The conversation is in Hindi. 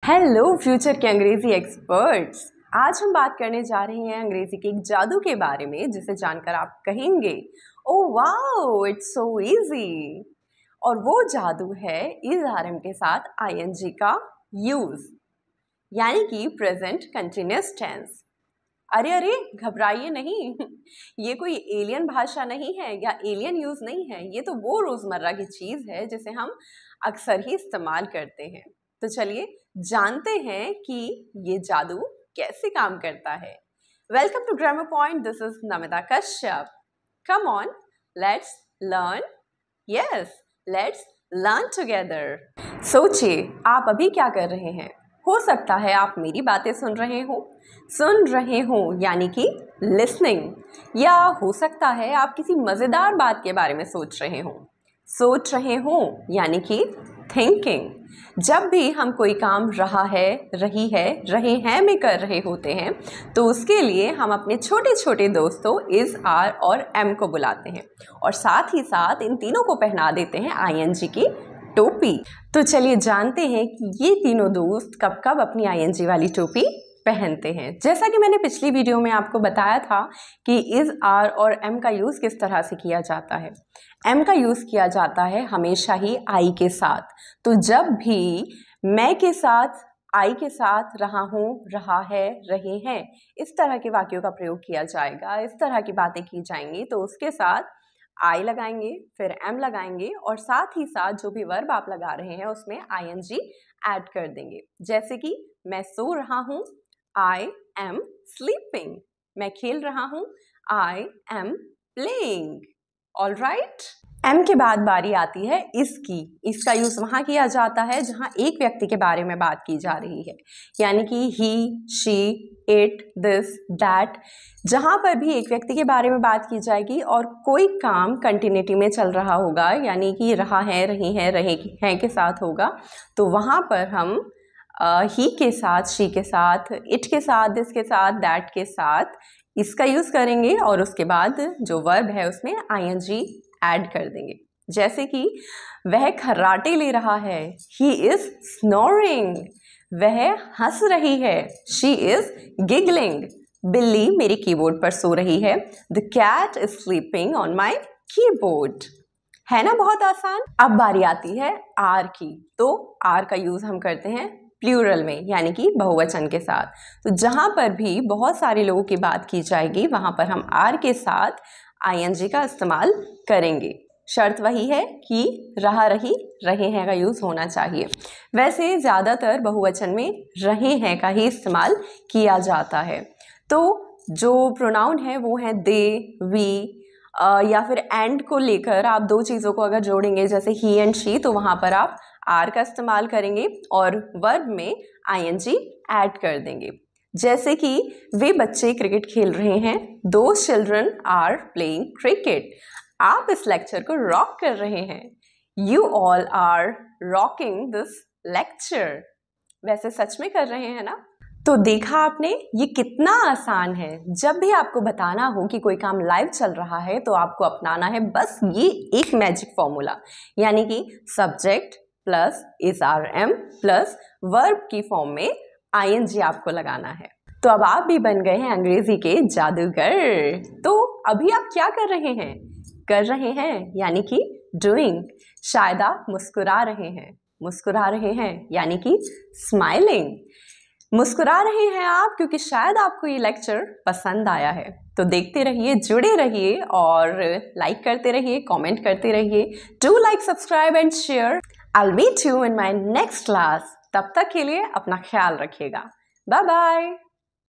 हेलो फ्यूचर के अंग्रेजी एक्सपर्ट्स। आज हम बात करने जा रहे हैं अंग्रेजी के एक जादू के बारे में जिसे जानकर आप कहेंगे oh wow it's so easy. और वो जादू है इज आर एम के साथ आईएनजी का यूज, यानी कि प्रेजेंट कंटिन्यूअस टेंस। अरे अरे घबराइए नहीं ये कोई एलियन भाषा नहीं है या एलियन यूज नहीं है, ये तो वो रोजमर्रा की चीज है जिसे हम अक्सर ही इस्तेमाल करते हैं। तो चलिए जानते हैं कि ये जादू कैसे काम करता है। Welcome to grammar point, this is Namita Kashyap. Come on, let's learn. Yes, let's learn together. सोचिए आप अभी क्या कर रहे हैं। हो सकता है आप मेरी बातें सुन रहे हो यानी कि लिसनिंग, या हो सकता है आप किसी मज़ेदार बात के बारे में सोच रहे हो यानी कि थिंकिंग। जब भी हम कोई काम रहे हैं में कर रहे होते हैं तो उसके लिए हम अपने छोटे छोटे दोस्तों इज, आर और एम को बुलाते हैं और साथ ही साथ इन तीनों को पहना देते हैं आईएनजी की टोपी। तो चलिए जानते हैं कि ये तीनों दोस्त कब कब अपनी आईएनजी वाली टोपी पहनते हैं। जैसा कि मैंने पिछली वीडियो में आपको बताया था कि इज, आर और एम का यूज़ किस तरह से किया जाता है। एम का यूज़ किया जाता है हमेशा ही आई के साथ। तो जब भी मैं के साथ आई के साथ रहा हूँ, रहा है, रहे हैं, इस तरह के वाक्यों का प्रयोग किया जाएगा, इस तरह की बातें की जाएंगी, तो उसके साथ आई लगाएंगे, फिर एम लगाएंगे और साथ ही साथ जो भी वर्ब आप लगा रहे हैं उसमें आईएनजी ऐड कर देंगे। जैसे कि मैं सो रहा हूँ, I am sleeping। मैं खेल रहा हूँ, I am playing। All right? M के बाद बारी आती है इसकी। इसका यूज़ वहाँ किया जाता है जहाँ एक व्यक्ति के बारे में बात की जा रही है, यानी कि he, she, it, this, that। जहाँ पर भी एक व्यक्ति के बारे में बात की जाएगी और कोई काम कंटिन्यूटी में चल रहा होगा, यानी कि रहा है, रही है, रहे हैं के साथ होगा, तो वहाँ पर हम ही के साथ, शी के साथ, इट के साथ, दिस के साथ, दैट के साथ इसका यूज़ करेंगे और उसके बाद जो वर्ब है उसमें आईएनजी ऐड कर देंगे। जैसे कि वह खर्राटे ले रहा है, ही इज स्नोरिंग। वह हंस रही है, शी इज गिगलिंग। बिल्ली मेरे कीबोर्ड पर सो रही है, the cat is sleeping on my keyboard. है ना बहुत आसान। अब बारी आती है आर की। तो आर का यूज़ हम करते हैं प्लूरल में, यानी कि बहुवचन के साथ। तो जहाँ पर भी बहुत सारे लोगों की बात की जाएगी वहाँ पर हम आर के साथ आईएनजी का इस्तेमाल करेंगे। शर्त वही है कि रहा, रही, रहे हैं का यूज़ होना चाहिए। वैसे ज़्यादातर बहुवचन में रहे हैं का ही इस्तेमाल किया जाता है। तो जो प्रोनाउन है वो है दे, वी, या फिर एंड को लेकर आप दो चीज़ों को अगर जोड़ेंगे जैसे ही एंड शी, तो वहाँ पर आप आर का इस्तेमाल करेंगे और वर्ब में आईएनजी ऐड कर देंगे। जैसे कि वे बच्चे क्रिकेट खेल रहे हैं, those children are playing cricket. आप इस लेक्चर को रॉक कर रहे हैं, you all are rocking this lecture. वैसे सच में कर रहे हैं ना। तो देखा आपने ये कितना आसान है। जब भी आपको बताना हो कि कोई काम लाइव चल रहा है तो आपको अपनाना है बस ये एक मैजिक फॉर्मूला, यानी कि subject plus is, are, am plus verb की फॉर्म में आईएनजी आपको लगाना है। तो अब आप भी बन गए हैं अंग्रेजी के जादूगर। तो अभी आप क्या कर रहे हैं यानी कि डूइंग। शायद आप मुस्कुरा रहे हैं यानी कि स्माइलिंग। मुस्कुरा रहे हैं आप क्योंकि शायद आपको ये लेक्चर पसंद आया है। तो देखते रहिए, जुड़े रहिए और लाइक करते रहिए, कमेंट करते रहिए। Do like, subscribe and share. I'll meet you in my next class। तब तक के लिए अपना ख्याल रखिएगा। Bye bye.